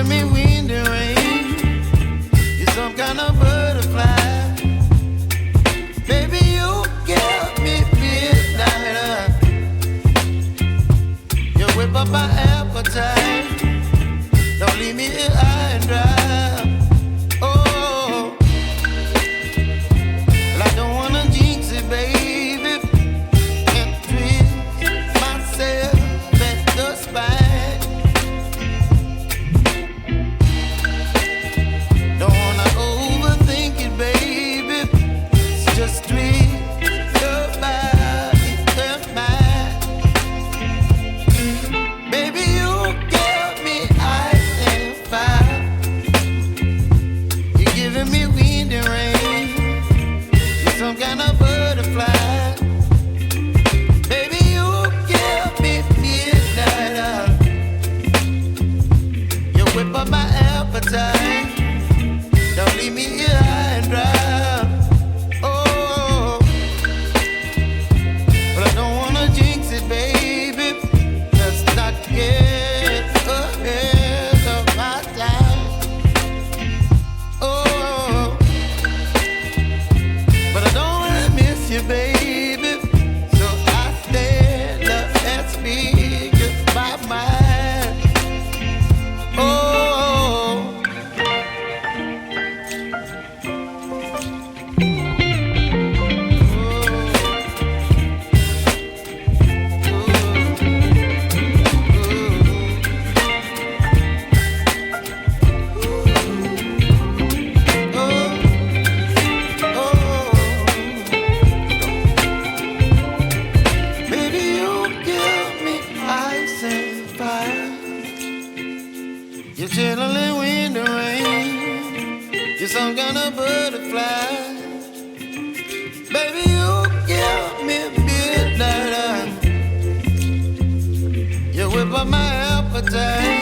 giving me wind and rain. You're some kind of butterfly. Baby, you give me midnight. You whip up my appetite. Don't leave me here high and dry. Oh, well, I don't wanna jinx it, baby, and twist myself at the spine. Don't wanna overthink it, baby. It's just twist your body and mine. Baby, you give me ice and fire. You're giving me wind and rain. You're some kind of butterfly. Baby, you give me midnight. You whip up my appetite. Don't leave me here high and dry. Oh, but I don't wanna jinx it, baby. Let's not get ahead of my time. Oh, but I don't wanna miss you, baby. So I stand up and speak my mind. Oh. Baby, you give me ice and fire. You're chilling wind and rain. You're some kind of butterfly. Baby, you give me midnight. You whip up my appetite.